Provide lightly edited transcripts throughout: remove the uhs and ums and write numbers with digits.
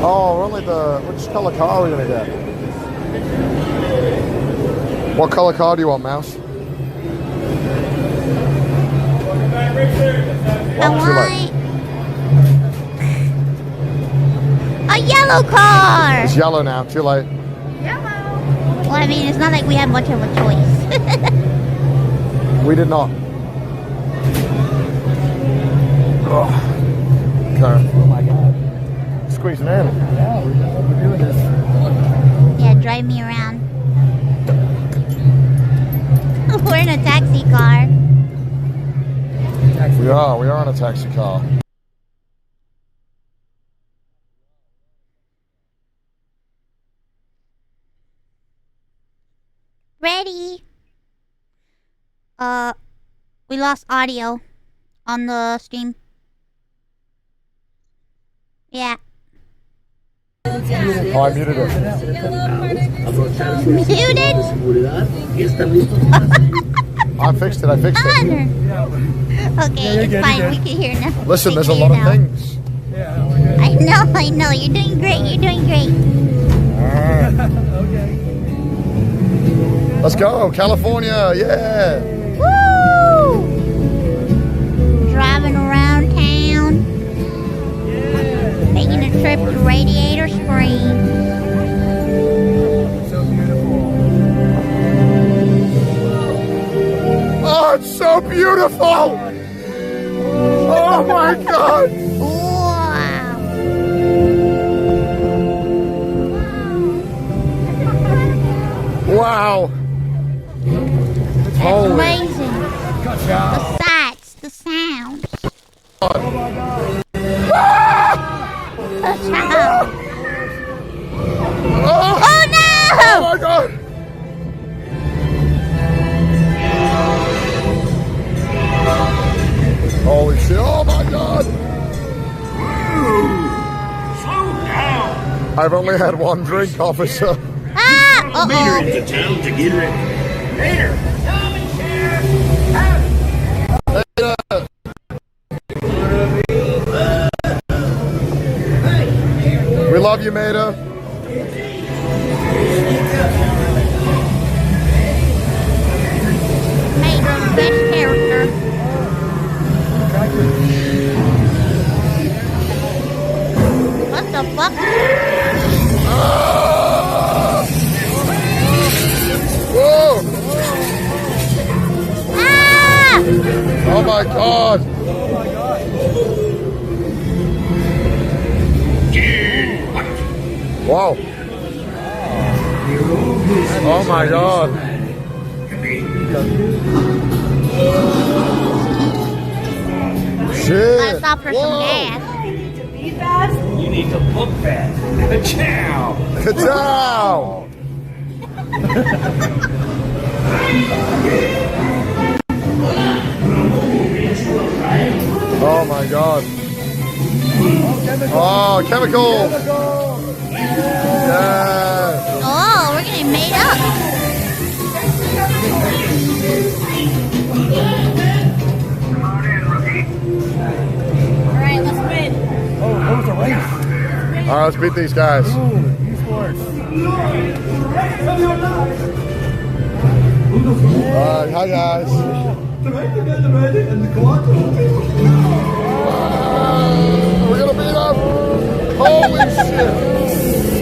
Oh, we're only which color car are we gonna get? What color car do you want, Mouse? I want a yellow car. It's yellow now. Too late. Yellow. Well, I mean, it's not like we have much of a choice. We did not. Oh. Okay. Oh my God. Squeezing in. Yeah, we're doing this. Yeah, drive me around. We're in a taxi car. We are in a taxi car. Ready? We lost audio on the stream. Yeah. Oh, I muted it. Muted? I fixed it. Okay, it's fine. We can hear now. Listen, there's a lot of things. I know. You're doing great. Okay. Let's go, California, yeah! Woo! Driving around town. Yeah. Taking a trip to Radiator Springs. So beautiful. Oh, it's so beautiful! Oh my God! Wow! Wow! That's Holy. amazing. Good job. The sights, the sounds. Oh my God. The sounds. Oh, Oh no! oh my God! Holy shit, oh my God! Slow down. I've only had one drink, officer. Ah! Mater Uh-oh. into town to get ready. Mater, come and share. We love you, Mater. Mater, best character. What the fuck? Whoa! Ah! Oh my God! Oh my God. Wow! Oh my God! Shit! Gotta stop for some gas. You need to book fast. Ciao. Ka-chow! Oh my God! Oh, chemical! Yeah! Oh, we're getting made up. Alright, let's win. Oh, that was a race. All right, let's beat these guys. Ooh, esports. All right, hi guys. We're gonna beat them. Holy shit!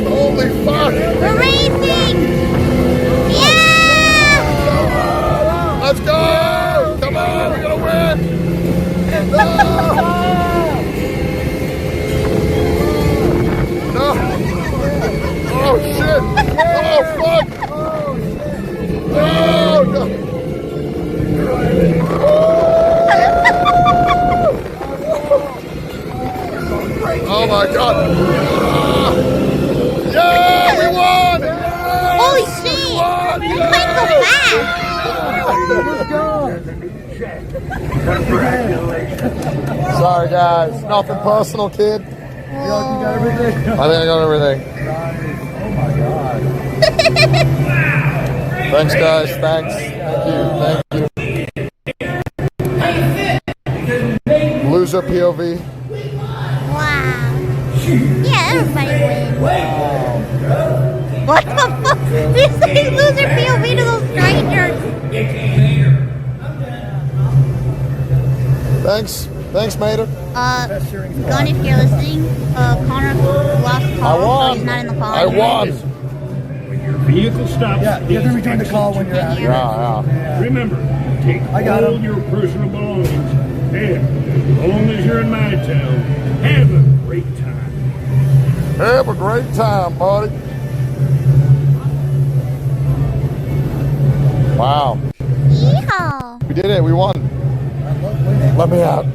Holy fuck! We're racing! Yeah! Let's go! Come on, we're gonna win! No! No! Oh shit! Oh fuck! Oh no! Oh my God! Yeah, we won! Holy shit! You're playing so fast! Sorry guys, nothing personal, kid. You got everything? I think I got everything. Oh my God. Thanks guys, thanks. Thank you. Loser POV. Wow. Yeah, everybody wins. What the fuck? These things lose their POV to those strangers. Thanks, Mater. Gun, if you're listening, Connor lost I call, so won. he's not in the call. I won. When your vehicle stops, Yeah, you have to return the call when you're out. Yeah. remember, take I got all him. your personal belongings. And as long as you're in my town, have a great time. Have a great time, buddy. Wow. Yeehaw! We did it. We won. I love winning. Let me out.